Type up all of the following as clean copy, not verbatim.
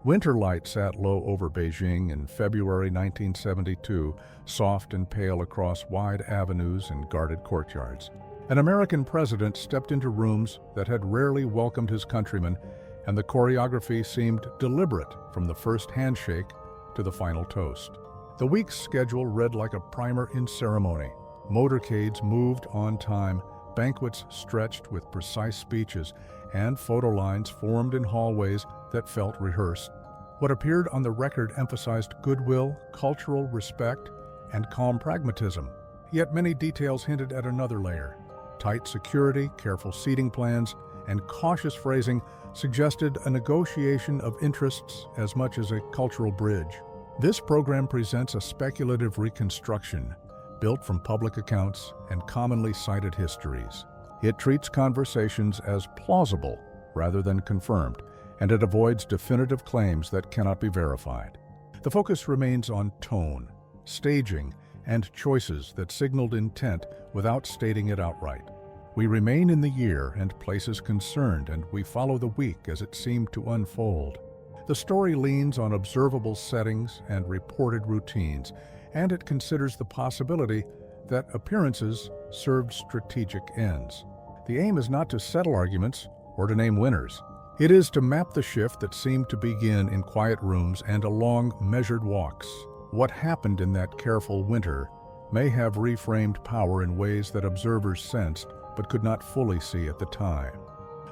Winter light sat low over Beijing in February 1972, soft and pale across wide avenues and guarded courtyards. An American president stepped into rooms that had rarely welcomed his countrymen, and the choreography seemed deliberate from the first handshake to the final toast. The week's schedule read like a primer in ceremony. Motorcades moved on time, banquets stretched with precise speeches, and photo lines formed in hallways that felt rehearsed. What appeared on the record emphasized goodwill, cultural respect, and calm pragmatism. Yet many details hinted at another layer. Tight security, careful seating plans, and cautious phrasing suggested a negotiation of interests as much as a cultural bridge. This program presents a speculative reconstruction, built from public accounts and commonly cited histories. It treats conversations as plausible rather than confirmed, and it avoids definitive claims that cannot be verified. The focus remains on tone, staging, and choices that signaled intent without stating it outright. We remain in the year and places concerned, and we follow the week as it seemed to unfold. The story leans on observable settings and reported routines, and it considers the possibility that appearances served strategic ends. The aim is not to settle arguments or to name winners. It is to map the shift that seemed to begin in quiet rooms and along measured walks. What happened in that careful winter may have reframed power in ways that observers sensed but could not fully see at the time.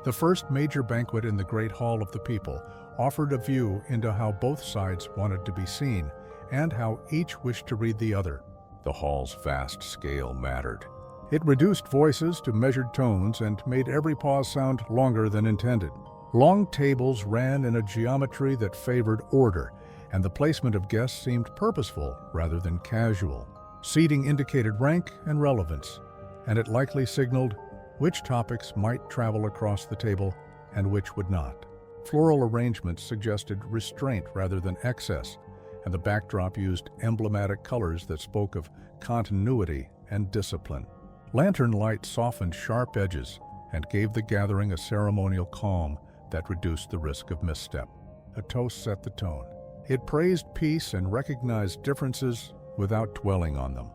The first major banquet in the Great Hall of the People offered a view into how both sides wanted to be seen and how each wished to read the other. The hall's vast scale mattered. It reduced voices to measured tones and made every pause sound longer than intended. Long tables ran in a geometry that favored order, and the placement of guests seemed purposeful rather than casual. Seating indicated rank and relevance, and it likely signaled which topics might travel across the table and which would not. Floral arrangements suggested restraint rather than excess, and the backdrop used emblematic colors that spoke of continuity and discipline. Lantern light softened sharp edges and gave the gathering a ceremonial calm that reduced the risk of misstep. A toast set the tone. It praised peace and recognized differences without dwelling on them.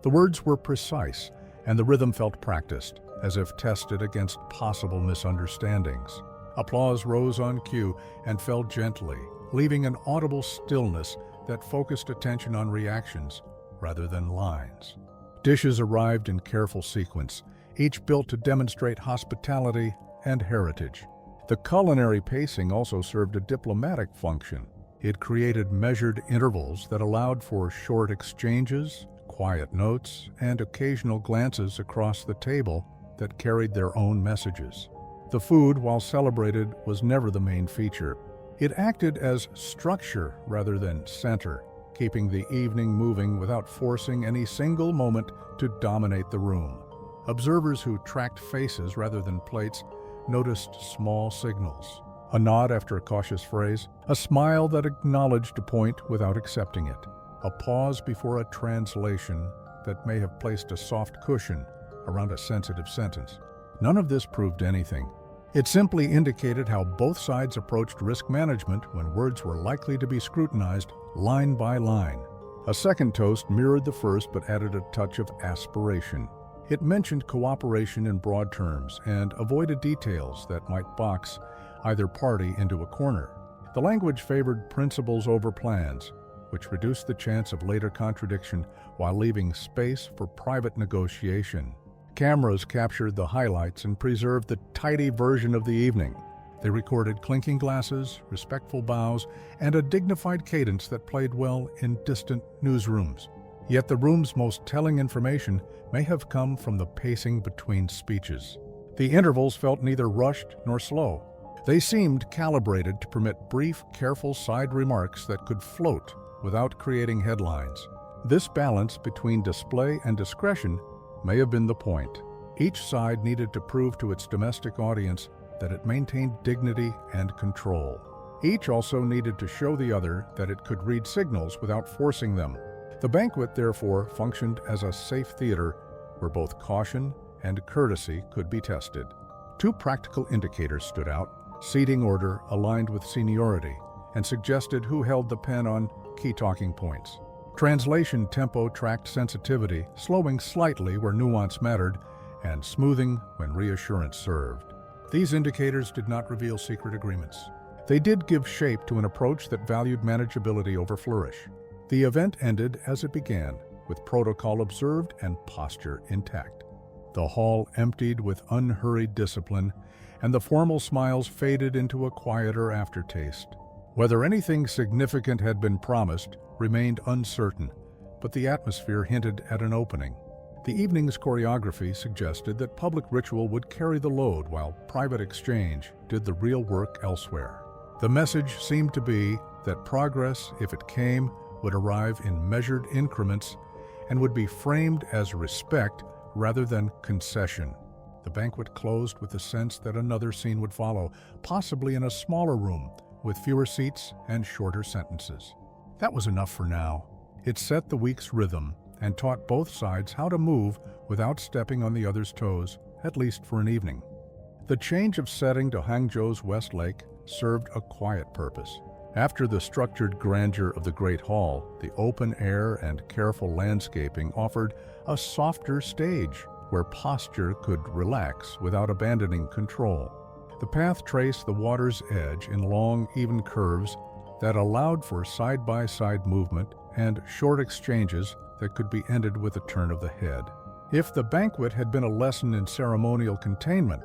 The words were precise, and the rhythm felt practiced, as if tested against possible misunderstandings. Applause rose on cue and fell gently, leaving an audible stillness that focused attention on reactions rather than lines. Dishes arrived in careful sequence, each built to demonstrate hospitality and heritage. The culinary pacing also served a diplomatic function. It created measured intervals that allowed for short exchanges, quiet notes, and occasional glances across the table that carried their own messages. The food, while celebrated, was never the main feature. It acted as structure rather than center, keeping the evening moving without forcing any single moment to dominate the room. Observers who tracked faces rather than plates noticed small signals. A nod after a cautious phrase, a smile that acknowledged a point without accepting it, a pause before a translation that may have placed a soft cushion around a sensitive sentence. None of this proved anything. It simply indicated how both sides approached risk management when words were likely to be scrutinized line by line. A second toast mirrored the first but added a touch of aspiration. It mentioned cooperation in broad terms and avoided details that might box either party into a corner. The language favored principles over plans, which reduced the chance of later contradiction while leaving space for private negotiation. Cameras captured the highlights and preserved the tidy version of the evening. They recorded clinking glasses, respectful bows, and a dignified cadence that played well in distant newsrooms. Yet the room's most telling information may have come from the pacing between speeches. The intervals felt neither rushed nor slow. They seemed calibrated to permit brief, careful side remarks that could float without creating headlines. This balance between display and discretion may have been the point. Each side needed to prove to its domestic audience that it maintained dignity and control. Each also needed to show the other that it could read signals without forcing them. The banquet, therefore, functioned as a safe theater where both caution and courtesy could be tested. Two practical indicators stood out: seating order aligned with seniority, and suggested who held the pen on key talking points. Translation tempo tracked sensitivity, slowing slightly where nuance mattered, and smoothing when reassurance served. These indicators did not reveal secret agreements. They did give shape to an approach that valued manageability over flourish. The event ended as it began, with protocol observed and posture intact. The hall emptied with unhurried discipline, and the formal smiles faded into a quieter aftertaste. Whether anything significant had been promised remained uncertain, but the atmosphere hinted at an opening. The evening's choreography suggested that public ritual would carry the load while private exchange did the real work elsewhere. The message seemed to be that progress, if it came, would arrive in measured increments and would be framed as respect rather than concession. The banquet closed with the sense that another scene would follow, possibly in a smaller room, with fewer seats and shorter sentences. That was enough for now. It set the week's rhythm and taught both sides how to move without stepping on the other's toes, at least for an evening. The change of setting to Hangzhou's West Lake served a quiet purpose. After the structured grandeur of the Great Hall, the open air and careful landscaping offered a softer stage where posture could relax without abandoning control. The path traced the water's edge in long, even curves that allowed for side-by-side movement and short exchanges that could be ended with a turn of the head. If the banquet had been a lesson in ceremonial containment,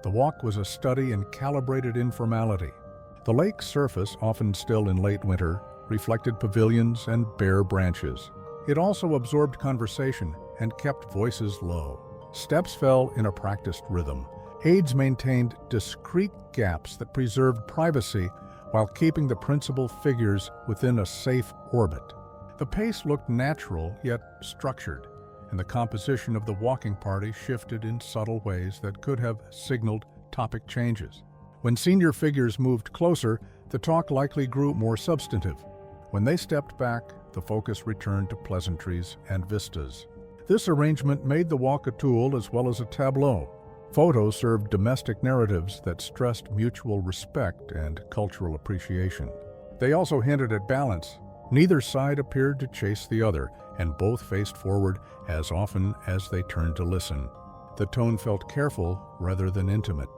the walk was a study in calibrated informality. The lake's surface, often still in late winter, reflected pavilions and bare branches. It also absorbed conversation and kept voices low. Steps fell in a practiced rhythm. Aids maintained discrete gaps that preserved privacy while keeping the principal figures within a safe orbit. The pace looked natural yet structured, and the composition of the walking party shifted in subtle ways that could have signaled topic changes. When senior figures moved closer, the talk likely grew more substantive. When they stepped back, the focus returned to pleasantries and vistas. This arrangement made the walk a tool as well as a tableau. Photos served domestic narratives that stressed mutual respect and cultural appreciation. They also hinted at balance. Neither side appeared to chase the other, and both faced forward as often as they turned to listen. The tone felt careful rather than intimate.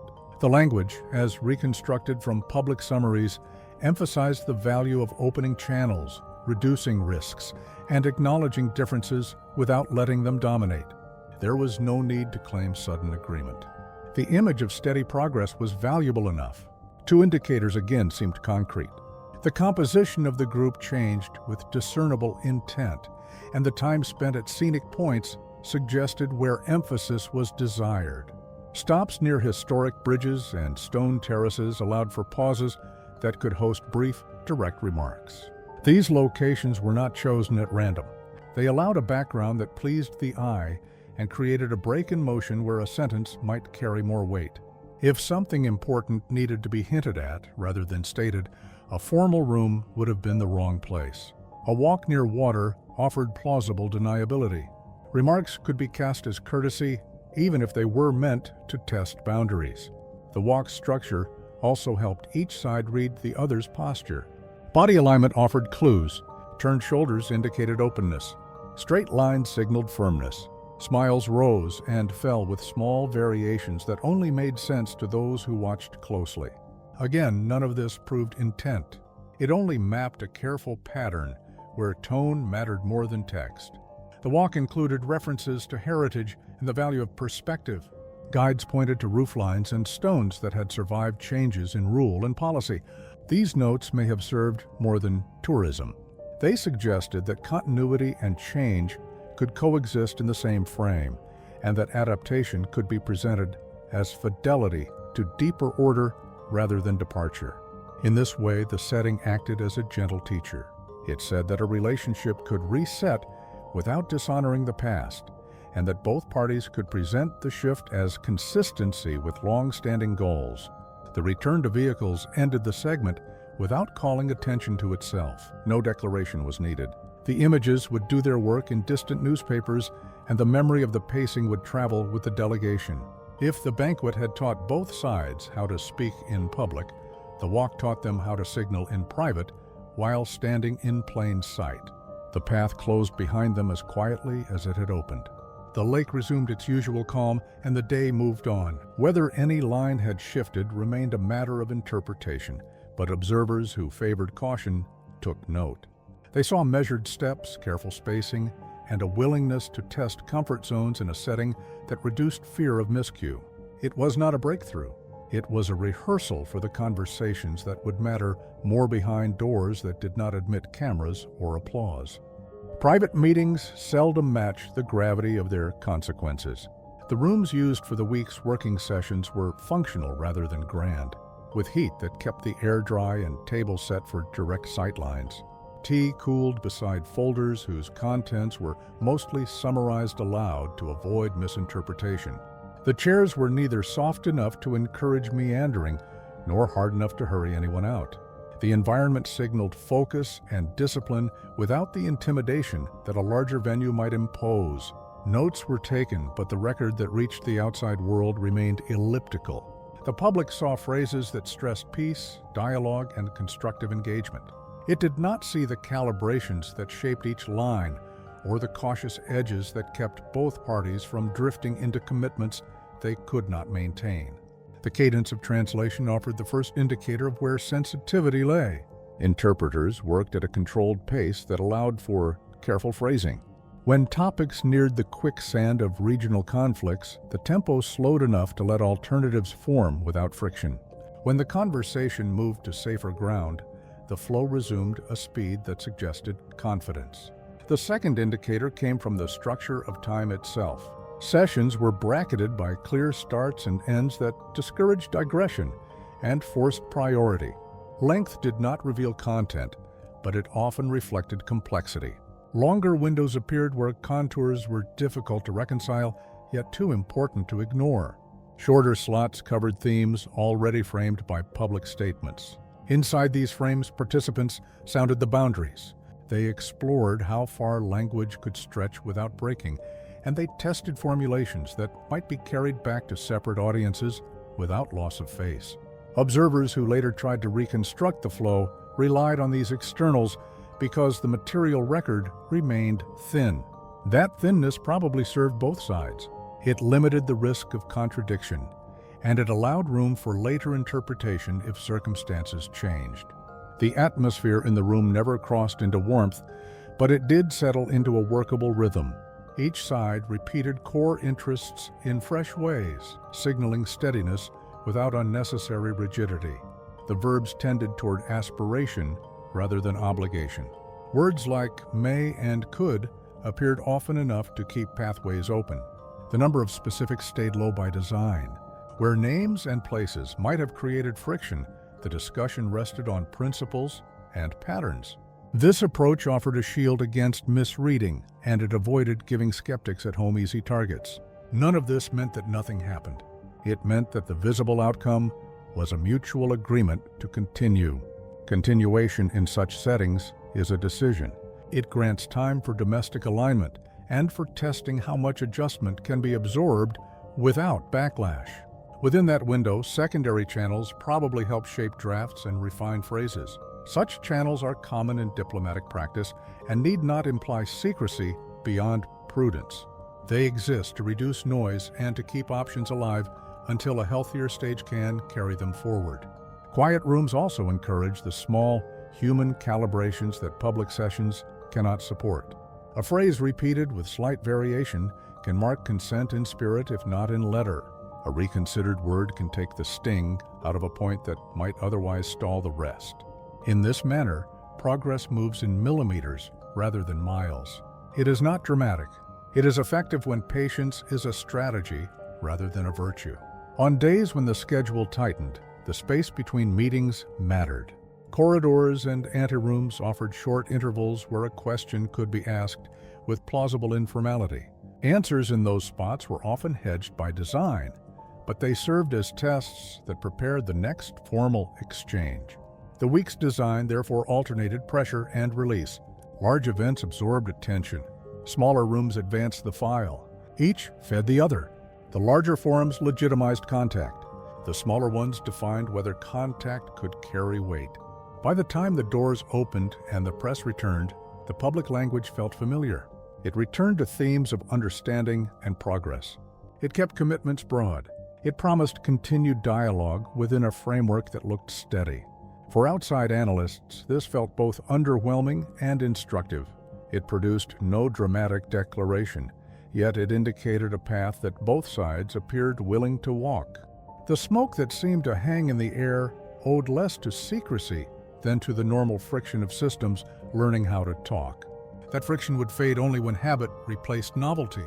The language, as reconstructed from public summaries, emphasized the value of opening channels, reducing risks, and acknowledging differences without letting them dominate. There was no need to claim sudden agreement. The image of steady progress was valuable enough. Two indicators again seemed concrete. The composition of the group changed with discernible intent, and the time spent at scenic points suggested where emphasis was desired. Stops near historic bridges and stone terraces allowed for pauses that could host brief, direct remarks. These locations were not chosen at random. They allowed a background that pleased the eye and created a break in motion where a sentence might carry more weight. If something important needed to be hinted at rather than stated, a formal room would have been the wrong place. A walk near water offered plausible deniability. Remarks could be cast as courtesy, even if they were meant to test boundaries. The walk's structure also helped each side read the other's posture. Body alignment offered clues. Turned shoulders indicated openness. Straight lines signaled firmness. Smiles rose and fell with small variations that only made sense to those who watched closely. Again, none of this proved intent. It only mapped a careful pattern where tone mattered more than text. The walk included references to heritage and the value of perspective. Guides pointed to rooflines and stones that had survived changes in rule and policy. These notes may have served more than tourism. They suggested that continuity and change could coexist in the same frame, and that adaptation could be presented as fidelity to deeper order rather than departure. In this way, the setting acted as a gentle teacher. It said that a relationship could reset without dishonoring the past, and that both parties could present the shift as consistency with long-standing goals. The return to vehicles ended the segment without calling attention to itself. No declaration was needed. The images would do their work in distant newspapers, and the memory of the pacing would travel with the delegation. If the banquet had taught both sides how to speak in public, The walk taught them how to signal in private while standing in plain sight. The path closed behind them as quietly as it had opened. The lake resumed its usual calm, and the day moved on. Whether any line had shifted remained a matter of interpretation, but observers who favored caution took note. They saw measured steps, careful spacing, and a willingness to test comfort zones in a setting that reduced fear of miscue. It was not a breakthrough. It was a rehearsal for the conversations that would matter more behind doors that did not admit cameras or applause. Private meetings seldom matched the gravity of their consequences. The rooms used for the week's working sessions were functional rather than grand, with heat that kept the air dry and tables set for direct sightlines. Tea cooled beside folders whose contents were mostly summarized aloud to avoid misinterpretation. The chairs were neither soft enough to encourage meandering nor hard enough to hurry anyone out. The environment signaled focus and discipline without the intimidation that a larger venue might impose. Notes were taken, but the record that reached the outside world remained elliptical. The public saw phrases that stressed peace, dialogue, and constructive engagement. It did not see the calibrations that shaped each line or the cautious edges that kept both parties from drifting into commitments they could not maintain. The cadence of translation offered the first indicator of where sensitivity lay. Interpreters worked at a controlled pace that allowed for careful phrasing. When topics neared the quicksand of regional conflicts, the tempo slowed enough to let alternatives form without friction. When the conversation moved to safer ground, the flow resumed a speed that suggested confidence. The second indicator came from the structure of time itself. Sessions were bracketed by clear starts and ends that discouraged digression and forced priority. Length did not reveal content, but it often reflected complexity. Longer windows appeared where contours were difficult to reconcile, yet too important to ignore. Shorter slots covered themes already framed by public statements. Inside these frames, participants sounded the boundaries. They explored how far language could stretch without breaking, and they tested formulations that might be carried back to separate audiences without loss of face. Observers who later tried to reconstruct the flow relied on these externals because the material record remained thin. That thinness probably served both sides. It limited the risk of contradiction, and it allowed room for later interpretation if circumstances changed. The atmosphere in the room never crossed into warmth, but it did settle into a workable rhythm. Each side repeated core interests in fresh ways, signaling steadiness without unnecessary rigidity. The verbs tended toward aspiration rather than obligation. Words like may and could appeared often enough to keep pathways open. The number of specifics stayed low by design. Where names and places might have created friction, the discussion rested on principles and patterns. This approach offered a shield against misreading, and it avoided giving skeptics at home easy targets. None of this meant that nothing happened. It meant that the visible outcome was a mutual agreement to continue. Continuation in such settings is a decision. It grants time for domestic alignment and for testing how much adjustment can be absorbed without backlash. Within that window, secondary channels probably help shape drafts and refine phrases. Such channels are common in diplomatic practice and need not imply secrecy beyond prudence. They exist to reduce noise and to keep options alive until a healthier stage can carry them forward. Quiet rooms also encourage the small, human calibrations that public sessions cannot support. A phrase repeated with slight variation can mark consent in spirit if not in letter. A reconsidered word can take the sting out of a point that might otherwise stall the rest. In this manner, progress moves in millimeters rather than miles. It is not dramatic. It is effective when patience is a strategy rather than a virtue. On days when the schedule tightened, the space between meetings mattered. Corridors and anterooms offered short intervals where a question could be asked with plausible informality. Answers in those spots were often hedged by design, but they served as tests that prepared the next formal exchange. The week's design therefore alternated pressure and release. Large events absorbed attention. Smaller rooms advanced the file. Each fed the other. The larger forums legitimized contact. The smaller ones defined whether contact could carry weight. By the time the doors opened and the press returned, the public language felt familiar. It returned to themes of understanding and progress. It kept commitments broad. It promised continued dialogue within a framework that looked steady. For outside analysts, this felt both underwhelming and instructive. It produced no dramatic declaration, yet it indicated a path that both sides appeared willing to walk. The smoke that seemed to hang in the air owed less to secrecy than to the normal friction of systems learning how to talk. That friction would fade only when habit replaced novelty.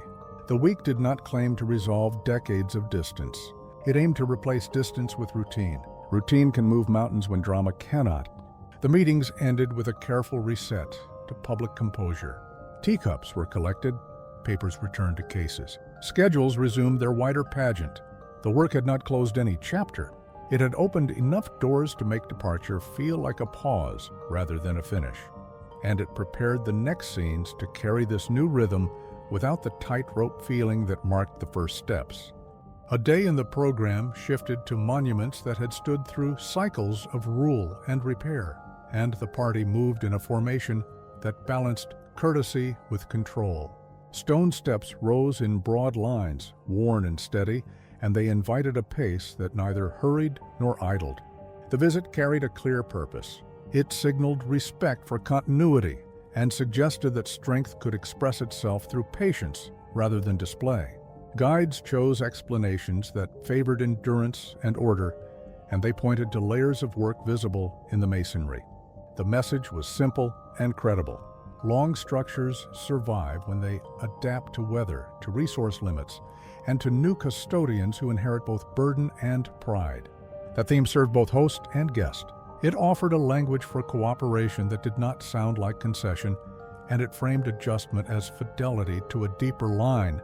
The week did not claim to resolve decades of distance. It aimed to replace distance with routine. Routine can move mountains when drama cannot. The meetings ended with a careful reset to public composure. Teacups were collected, papers returned to cases. Schedules resumed their wider pageant. The work had not closed any chapter. It had opened enough doors to make departure feel like a pause rather than a finish. And it prepared the next scenes to carry this new rhythm without the tightrope feeling that marked the first steps. A day in the program shifted to monuments that had stood through cycles of rule and repair, and the party moved in a formation that balanced courtesy with control. Stone steps rose in broad lines, worn and steady, and they invited a pace that neither hurried nor idled. The visit carried a clear purpose. It signaled respect for continuity and suggested that strength could express itself through patience rather than display. Guides chose explanations that favored endurance and order, and they pointed to layers of work visible in the masonry. The message was simple and credible. Long structures survive when they adapt to weather, to resource limits, and to new custodians who inherit both burden and pride. That theme served both host and guest. It offered a language for cooperation that did not sound like concession, and it framed adjustment as fidelity to a deeper line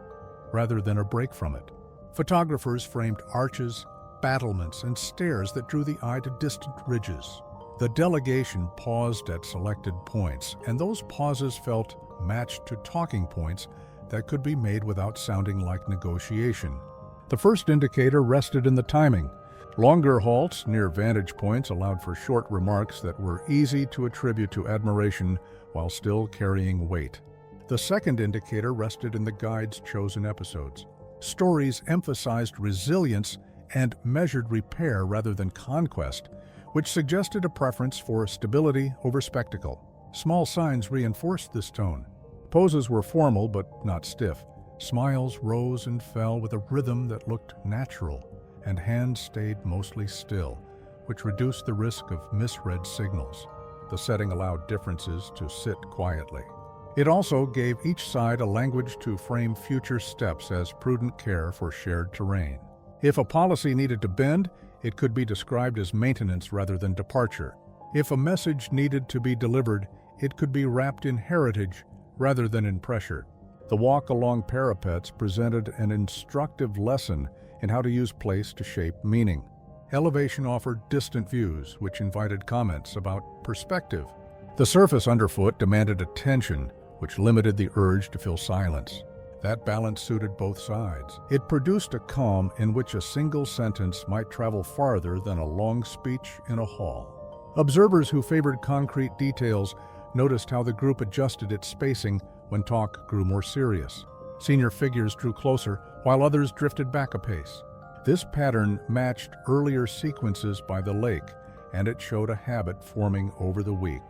rather than a break from it. Photographers framed arches, battlements, and stairs that drew the eye to distant ridges. The delegation paused at selected points, and those pauses felt matched to talking points that could be made without sounding like negotiation. The first indicator rested in the timing. Longer halts near vantage points allowed for short remarks that were easy to attribute to admiration while still carrying weight. The second indicator rested in the guide's chosen episodes. Stories emphasized resilience and measured repair rather than conquest, which suggested a preference for stability over spectacle. Small signs reinforced this tone. Poses were formal but not stiff. Smiles rose and fell with a rhythm that looked natural, and hands stayed mostly still, which reduced the risk of misread signals. The setting allowed differences to sit quietly. It also gave each side a language to frame future steps as prudent care for shared terrain. If a policy needed to bend, it could be described as maintenance rather than departure. If a message needed to be delivered, it could be wrapped in heritage rather than in pressure. The walk along parapets presented an instructive lesson in how to use place to shape meaning. Elevation offered distant views, which invited comments about perspective. The surface underfoot demanded attention, which limited the urge to fill silence. That balance suited both sides. It produced a calm in which a single sentence might travel farther than a long speech in a hall. Observers who favored concrete details noticed how the group adjusted its spacing when talk grew more serious. Senior figures drew closer, while others drifted back a pace. This pattern matched earlier sequences by the lake, and it showed a habit forming over the week.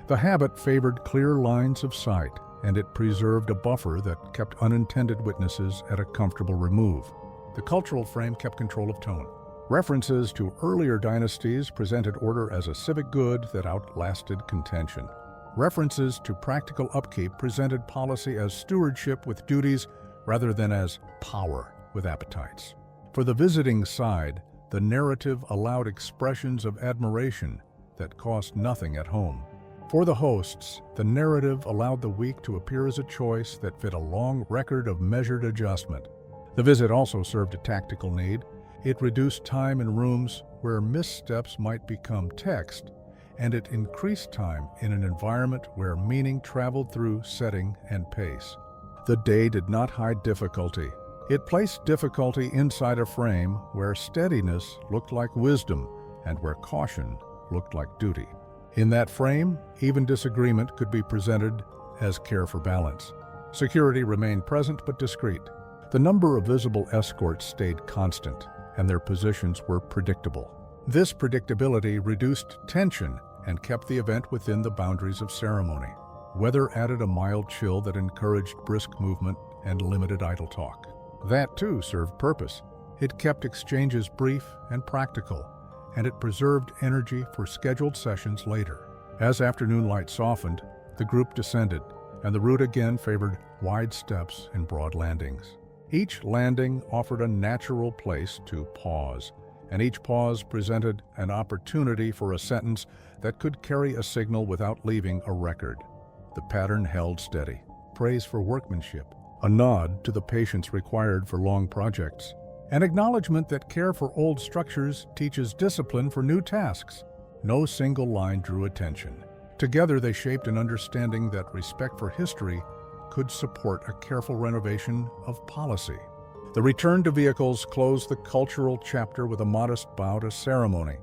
The habit favored clear lines of sight, and it preserved a buffer that kept unintended witnesses at a comfortable remove. The cultural frame kept control of tone. References to earlier dynasties presented order as a civic good that outlasted contention. References to practical upkeep presented policy as stewardship with duties rather than as power with appetites. For the visiting side, the narrative allowed expressions of admiration that cost nothing at home. For the hosts, the narrative allowed the week to appear as a choice that fit a long record of measured adjustment. The visit also served a tactical need. It reduced time in rooms where missteps might become text, and it increased time in an environment where meaning traveled through setting and pace. The day did not hide difficulty. It placed difficulty inside a frame where steadiness looked like wisdom and where caution looked like duty. In that frame, even disagreement could be presented as care for balance. Security remained present but discreet. The number of visible escorts stayed constant, and their positions were predictable. This predictability reduced tension and kept the event within the boundaries of ceremony. Weather added a mild chill that encouraged brisk movement and limited idle talk. That, too, served purpose. It kept exchanges brief and practical, and it preserved energy for scheduled sessions later. As afternoon light softened, the group descended, and the route again favored wide steps and broad landings. Each landing offered a natural place to pause, and each pause presented an opportunity for a sentence that could carry a signal without leaving a record. The pattern held steady. Praise for workmanship, a nod to the patience required for long projects, an acknowledgement that care for old structures teaches discipline for new tasks. No single line drew attention. Together they shaped an understanding that respect for history could support a careful renovation of policy. The return to vehicles closed the cultural chapter with a modest bow to ceremony.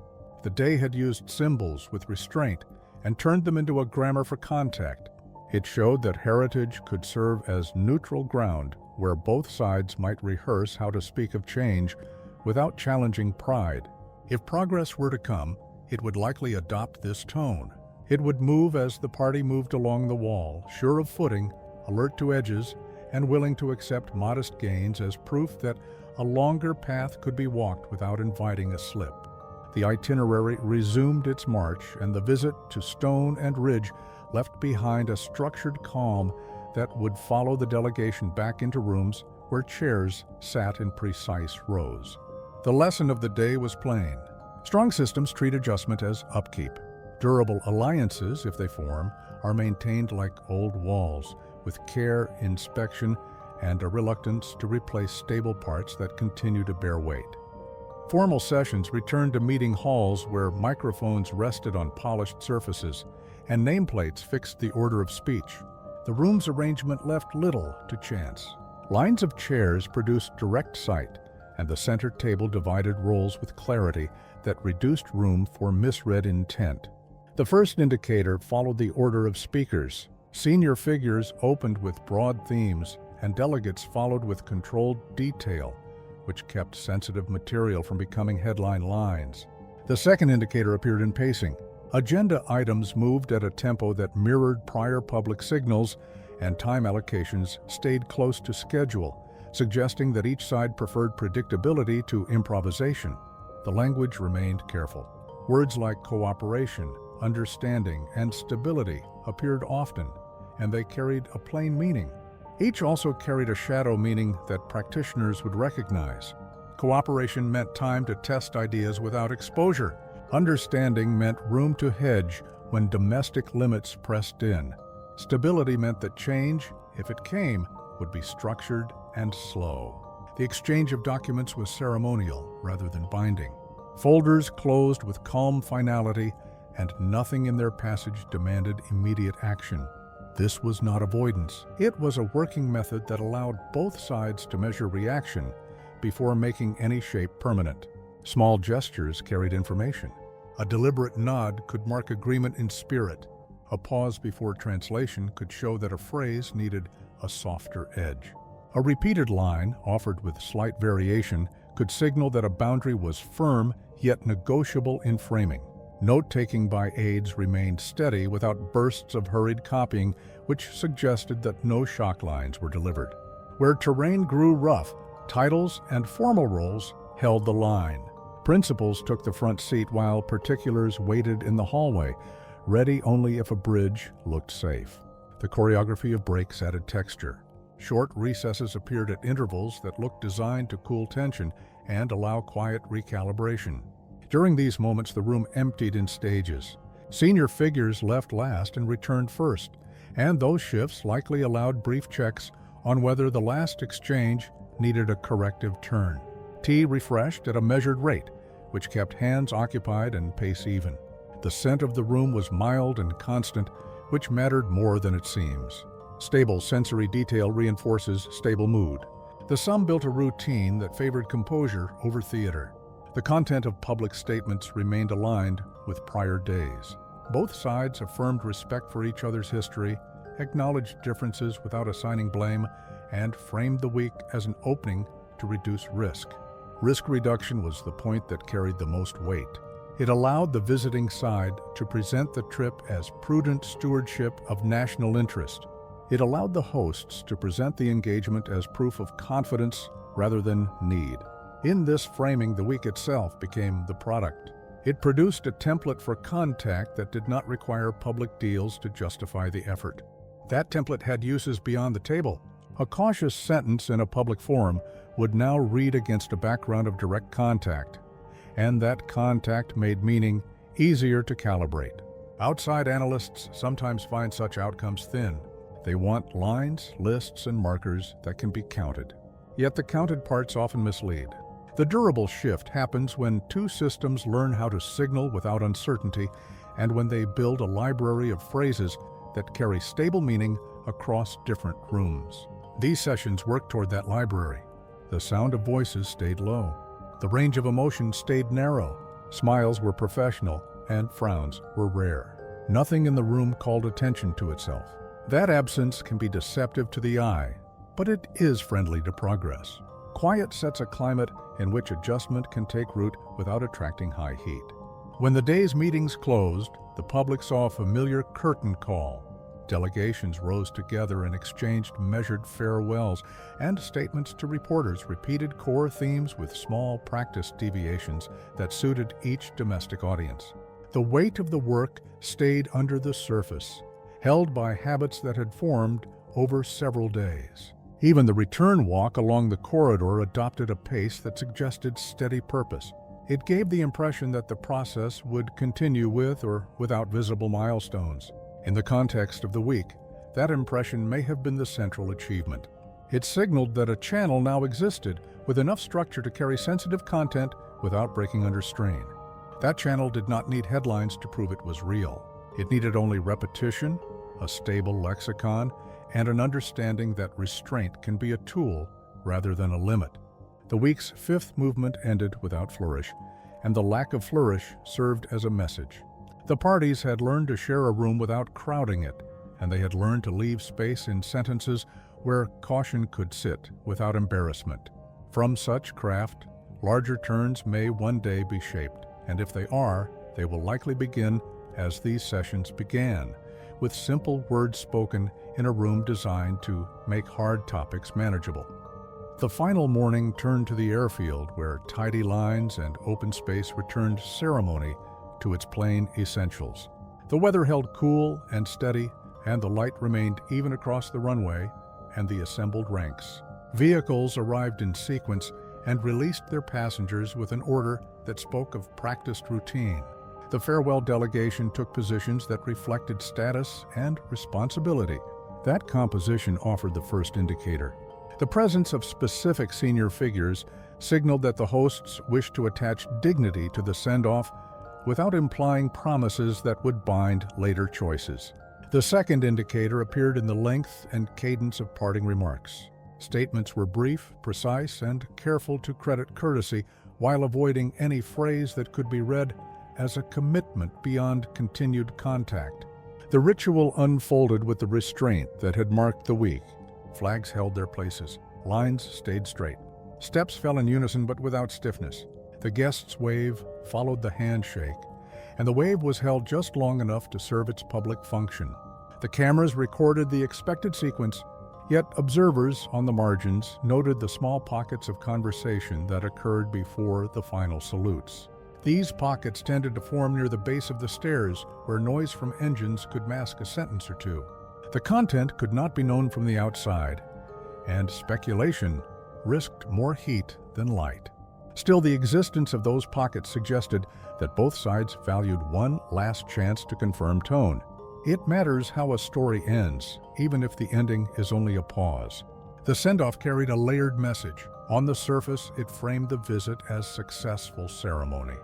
The day had used symbols with restraint and turned them into a grammar for contact. It showed that heritage could serve as neutral ground where both sides might rehearse how to speak of change without challenging pride. If progress were to come, it would likely adopt this tone. It would move as the party moved along the wall, sure of footing, alert to edges, and willing to accept modest gains as proof that a longer path could be walked without inviting a slip. The itinerary resumed its march, and the visit to Stone and Ridge left behind a structured calm that would follow the delegation back into rooms where chairs sat in precise rows. The lesson of the day was plain. Strong systems treat adjustment as upkeep. Durable alliances, if they form, are maintained like old walls, with care, inspection, and a reluctance to replace stable parts that continue to bear weight. Formal sessions returned to meeting halls where microphones rested on polished surfaces and nameplates fixed the order of speech. The room's arrangement left little to chance. Lines of chairs produced direct sight, and the center table divided roles with clarity that reduced room for misread intent. The first indicator followed the order of speakers. Senior figures opened with broad themes, and delegates followed with controlled detail, which kept sensitive material from becoming headline lines. The second indicator appeared in pacing. Agenda items moved at a tempo that mirrored prior public signals, and time allocations stayed close to schedule, suggesting that each side preferred predictability to improvisation. The language remained careful. Words like cooperation, understanding, and stability appeared often, and they carried a plain meaning. Each also carried a shadow meaning that practitioners would recognize. Cooperation meant time to test ideas without exposure. Understanding meant room to hedge when domestic limits pressed in. Stability meant that change, if it came, would be structured and slow. The exchange of documents was ceremonial rather than binding. Folders closed with calm finality, and nothing in their passage demanded immediate action. This was not avoidance. It was a working method that allowed both sides to measure reaction before making any shape permanent. Small gestures carried information. A deliberate nod could mark agreement in spirit. A pause before translation could show that a phrase needed a softer edge. A repeated line, offered with slight variation, could signal that a boundary was firm yet negotiable in framing. Note-taking by aides remained steady without bursts of hurried copying, which suggested that no shock lines were delivered. Where terrain grew rough, titles and formal roles held the line. Principals took the front seat while particulars waited in the hallway, ready only if a bridge looked safe. The choreography of breaks added texture. Short recesses appeared at intervals that looked designed to cool tension and allow quiet recalibration. During these moments, the room emptied in stages. Senior figures left last and returned first, and those shifts likely allowed brief checks on whether the last exchange needed a corrective turn. Tea refreshed at a measured rate, which kept hands occupied and pace even. The scent of the room was mild and constant, which mattered more than it seems. Stable sensory detail reinforces stable mood. The sum built a routine that favored composure over theater. The content of public statements remained aligned with prior days. Both sides affirmed respect for each other's history, acknowledged differences without assigning blame, and framed the week as an opening to reduce risk. Risk reduction was the point that carried the most weight. It allowed the visiting side to present the trip as prudent stewardship of national interest. It allowed the hosts to present the engagement as proof of confidence rather than need. In this framing, the week itself became the product. It produced a template for contact that did not require public deals to justify the effort. That template had uses beyond the table. A cautious sentence in a public forum would now read against a background of direct contact, and that contact made meaning easier to calibrate. Outside analysts sometimes find such outcomes thin. They want lines, lists, and markers that can be counted. Yet the counted parts often mislead. The durable shift happens when two systems learn how to signal without uncertainty, and when they build a library of phrases that carry stable meaning across different rooms. These sessions worked toward that library. The sound of voices stayed low. The range of emotion stayed narrow. Smiles were professional, and frowns were rare. Nothing in the room called attention to itself. That absence can be deceptive to the eye, but it is friendly to progress. Quiet sets a climate in which adjustment can take root without attracting high heat. When the day's meetings closed, the public saw a familiar curtain call. Delegations rose together and exchanged measured farewells, and statements to reporters repeated core themes with small practice deviations that suited each domestic audience. The weight of the work stayed under the surface, held by habits that had formed over several days. Even the return walk along the corridor adopted a pace that suggested steady purpose. It gave the impression that the process would continue with or without visible milestones. In the context of the week, that impression may have been the central achievement. It signaled that a channel now existed with enough structure to carry sensitive content without breaking under strain. That channel did not need headlines to prove it was real. It needed only repetition, a stable lexicon, and an understanding that restraint can be a tool rather than a limit. The week's fifth movement ended without flourish, and the lack of flourish served as a message. The parties had learned to share a room without crowding it, and they had learned to leave space in sentences where caution could sit without embarrassment. From such craft, larger turns may one day be shaped, and if they are, they will likely begin as these sessions began, with simple words spoken in a room designed to make hard topics manageable. The final morning turned to the airfield, where tidy lines and open space returned ceremony to its plain essentials. The weather held cool and steady, and the light remained even across the runway and the assembled ranks. Vehicles arrived in sequence and released their passengers with an order that spoke of practiced routine. The farewell delegation took positions that reflected status and responsibility. That composition offered the first indicator. The presence of specific senior figures signaled that the hosts wished to attach dignity to the send-off without implying promises that would bind later choices. The second indicator appeared in the length and cadence of parting remarks. Statements were brief, precise, and careful to credit courtesy, while avoiding any phrase that could be read as a commitment beyond continued contact. The ritual unfolded with the restraint that had marked the week. Flags held their places. Lines stayed straight. Steps fell in unison but without stiffness. The guest's wave followed the handshake, and the wave was held just long enough to serve its public function. The cameras recorded the expected sequence, yet observers on the margins noted the small pockets of conversation that occurred before the final salutes. These pockets tended to form near the base of the stairs, where noise from engines could mask a sentence or two. The content could not be known from the outside, and speculation risked more heat than light. Still, the existence of those pockets suggested that both sides valued one last chance to confirm tone. It matters how a story ends, even if the ending is only a pause. The send-off carried a layered message. On the surface, it framed the visit as successful ceremony,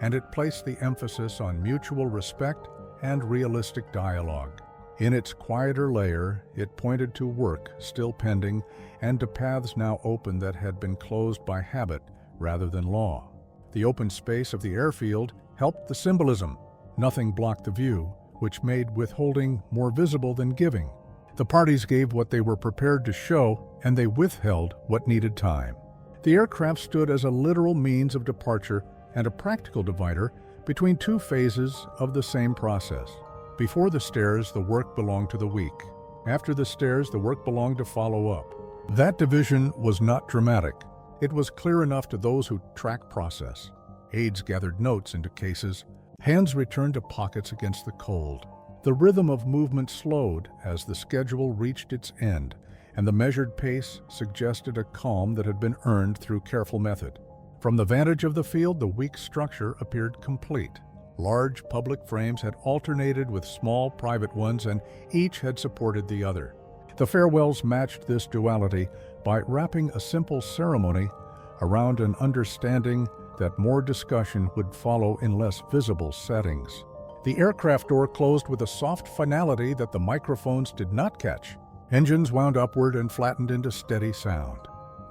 and it placed the emphasis on mutual respect and realistic dialogue. In its quieter layer, it pointed to work still pending and to paths now open that had been closed by habit rather than law. The open space of the airfield helped the symbolism. Nothing blocked the view, which made withholding more visible than giving. The parties gave what they were prepared to show, and they withheld what needed time. The aircraft stood as a literal means of departure and a practical divider between two phases of the same process. Before the stairs, the work belonged to the week. After the stairs, the work belonged to follow up. That division was not dramatic. It was clear enough to those who track process. Aides gathered notes into cases. Hands returned to pockets against the cold. The rhythm of movement slowed as the schedule reached its end, and the measured pace suggested a calm that had been earned through careful method. From the vantage of the field, the week's structure appeared complete. Large public frames had alternated with small private ones, and each had supported the other. The farewells matched this duality by wrapping a simple ceremony around an understanding that more discussion would follow in less visible settings. The aircraft door closed with a soft finality that the microphones did not catch. Engines wound upward and flattened into steady sound.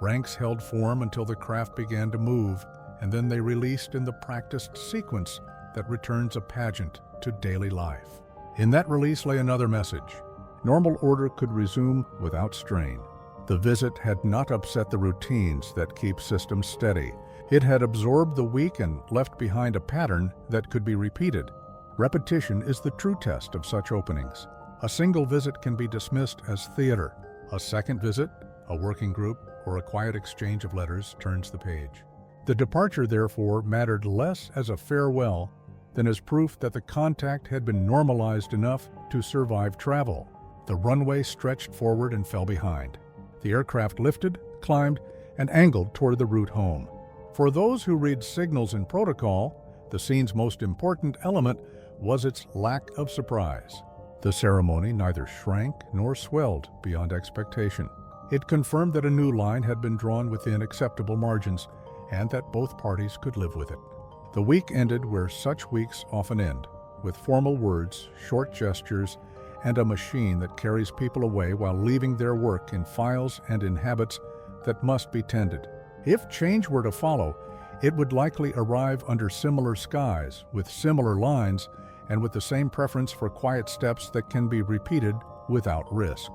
Ranks held form until the craft began to move, and then they released in the practiced sequence that returns a pageant to daily life. In that release lay another message. Normal order could resume without strain. The visit had not upset the routines that keep systems steady. It had absorbed the week and left behind a pattern that could be repeated. Repetition is the true test of such openings. A single visit can be dismissed as theater. A second visit, a working group, or a quiet exchange of letters turns the page. The departure, therefore, mattered less as a farewell than as proof that the contact had been normalized enough to survive travel. The runway stretched forward and fell behind. The aircraft lifted, climbed, and angled toward the route home. For those who read signals in protocol, the scene's most important element was its lack of surprise. The ceremony neither shrank nor swelled beyond expectation. It confirmed that a new line had been drawn within acceptable margins, and that both parties could live with it. The week ended where such weeks often end, with formal words, short gestures, and a machine that carries people away while leaving their work in files and in habits that must be tended. If change were to follow, it would likely arrive under similar skies, with similar lines, and with the same preference for quiet steps that can be repeated without risk.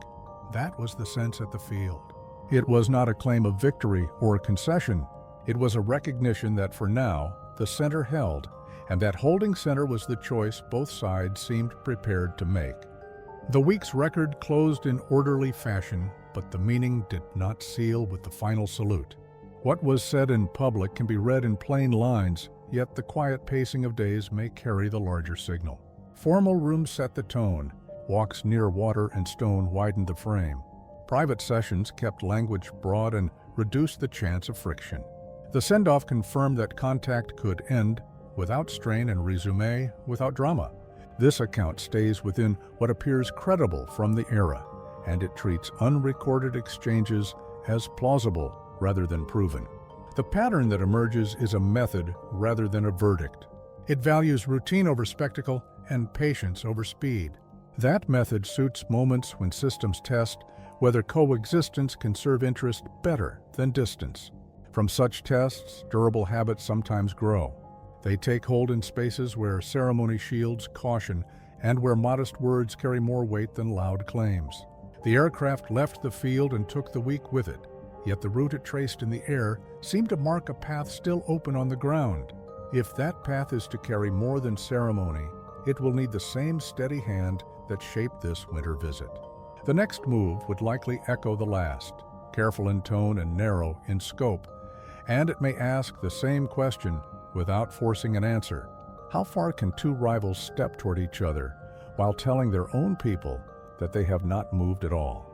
That was the sense at the field. It was not a claim of victory or a concession. It was a recognition that for now, the center held, and that holding center was the choice both sides seemed prepared to make. The week's record closed in orderly fashion, but the meaning did not seal with the final salute. What was said in public can be read in plain lines, yet the quiet pacing of days may carry the larger signal. Formal rooms set the tone. Walks near water and stone widened the frame. Private sessions kept language broad and reduced the chance of friction. The send-off confirmed that contact could end without strain and resume without drama. This account stays within what appears credible from the era, and it treats unrecorded exchanges as plausible rather than proven. The pattern that emerges is a method rather than a verdict. It values routine over spectacle and patience over speed. That method suits moments when systems test whether coexistence can serve interest better than distance. From such tests, durable habits sometimes grow. They take hold in spaces where ceremony shields caution and where modest words carry more weight than loud claims. The aircraft left the field and took the week with it, yet the route it traced in the air seemed to mark a path still open on the ground. If that path is to carry more than ceremony, it will need the same steady hand that shaped this winter visit. The next move would likely echo the last, careful in tone and narrow in scope, and it may ask the same question without forcing an answer. How far can two rivals step toward each other while telling their own people that they have not moved at all?